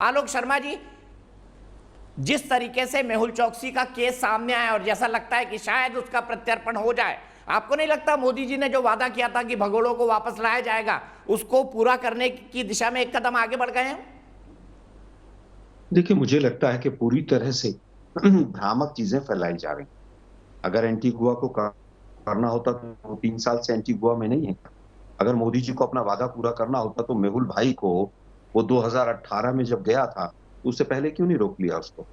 आलोक शर्मा जी, जिस तरीके से मेहुल चौकसी का केस सामने आया और जैसा लगता है कि शायद उसका प्रत्यर्पण हो जाए, आपको नहीं लगता मोदी जी ने जो वादा किया था कि भगोड़ों को वापस लाया जाएगा, उसको पूरा करने की दिशा में एक कदम आगे बढ़ गए हैं? देखिए, मुझे लगता है कि पूरी तरह से भ्रामक चीजें फैलाई जा रही हैं। अगर एंटीगुआ को करना होता तो वो 3 साल से एंटीगुआ में नहीं है। अगर मोदी जी को अपना वादा पूरा करना होता तो मेहुल भाई को वो 2018 में जब गया था, तो उससे पहले क्यों नहीं रोक लिया उसको?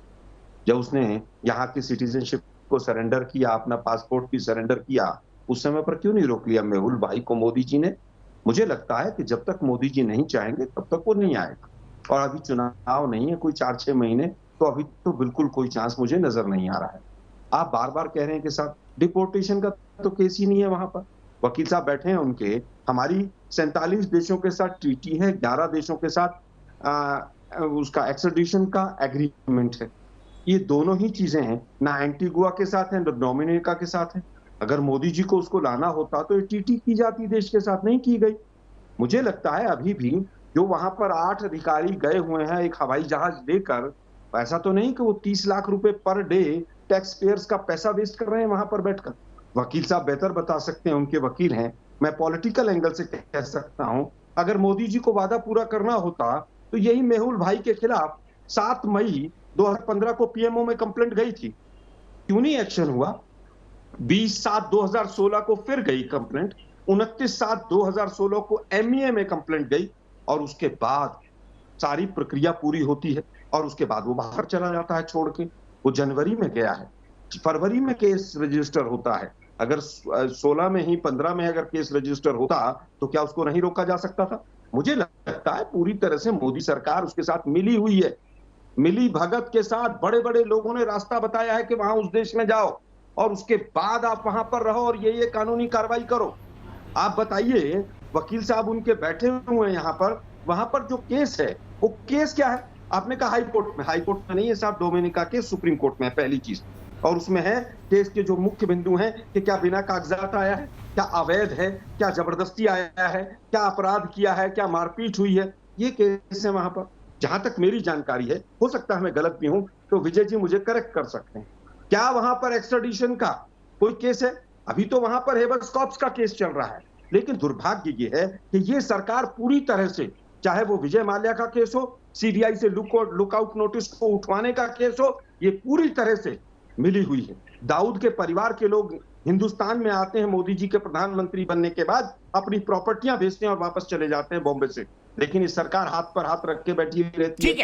जब उसने यहाँ की सिटीजनशिप को सरेंडर किया, अपना पासपोर्ट भी सरेंडर किया, उस समय पर क्यों नहीं रोक लिया मेहुल भाई को मोदी जी ने? मुझे लगता है कि जब तक मोदी जी नहीं चाहेंगे, तब तक वो नहीं आएगा। और अभी चुनाव नहीं है कोई 4-6 महीने, तो अभी तो बिल्कुल कोई चांस मुझे नज़र नहीं आ रहा है। आप बार-बार कह रहे हैं कि साहब डिपोर्टेशन का तो केस ही नहीं है वहाँ पर। वकील साहब बैठे हैं उनके, हमारी 47 देशों के साथ ट्रीटी है, 11 देशों के साथ उसका एक्स्ट्राडिशन का एग्रीमेंट है। ये दोनों ही चीजें हैं, ना एंटीगुआ के साथ है, ना डोमिनिका के साथ है। अगर मोदी जी को उसको लाना होता तो ये ट्रीटी की जाती, देश के साथ नहीं की गई। मुझे लगता है अभी भी जो वहां पर 8 अधिकारी गए हुए हैं एक हवाई जहाज लेकर, ऐसा तो नहीं कि वो 30 लाख रुपए पर डे टैक्स पेयर्स का पैसा वेस्ट कर रहे हैं वहां पर बैठकर। वकील साहब बेहतर बता सकते हैं, उनके वकील हैं। मैं पॉलिटिकल एंगल से कह सकता हूं, अगर मोदी जी को वादा पूरा करना होता तो यही मेहुल भाई के खिलाफ 7 मई 2015 को पीएमओ में कंप्लेंट गई थी। क्यों नहीं एक्शन हुआ? 20/7/2016 को फिर गई कंप्लेंट, 29/7/2016 को एमईए में कंप्लेंट गई और उसके बाद सारी प्रक्रिया पूरी होती है और उसके बाद वो बाहर चला जाता है छोड़ के। वो जनवरी में गया है, फरवरी में केस रजिस्टर होता है। अगर 16 में ही 15 में अगर केस रजिस्टर होता तो क्या उसको नहीं रोका जा सकता था? मुझे लगता है पूरी तरह से मोदी सरकार उसके साथ मिली हुई है। मिली भगत के साथ बड़े-बड़े लोगों ने रास्ता बताया है कि वहां उस देश में जाओ और उसके बाद आप वहां पर रहो और ये कानूनी कार्रवाई करो। आप बताइए, वकील साहब उनके बैठे हुए हैं यहाँ पर, वहां पर जो केस है, वो केस क्या है? आपने कहा हाई कोर्ट में नहीं है साहब, डोमिनिका के सुप्रीम कोर्ट में है, पहली चीज। और उसमें है केस के जो मुख्य बिंदु हैं कि क्या बिना कागजात आया है, क्या अवैध है, क्या जबरदस्ती आया है, क्या अपराध किया है, क्या मारपीट हुई है, ये केस है वहां पर। जहां तक मेरी जानकारी है, हो सकता है मैं गलत भी हूं, तो विजय जी मुझे करेक्ट कर सकते हैं। क्या वहां पर एक्स्ट्राडिशन का कोई केस है? अभी तो वहां पर हेबस कॉर्प्स का केस चल रहा है। लेकिन दुर्भाग्य ये है कि ये सरकार पूरी तरह से, चाहे वो विजय माल्या का केस हो, सीबीआई से लुकआउट नोटिस को उठवाने का केस हो, ये पूरी तरह से मिली हुई है। दाऊद के परिवार के लोग हिंदुस्तान में आते हैं मोदी जी के प्रधानमंत्री बनने के बाद, अपनी प्रॉपर्टियां बेचते हैं और वापस चले जाते हैं बॉम्बे से। लेकिन इस सरकार हाथ पर हाथ रख के बैठी रहती है। ठीक है।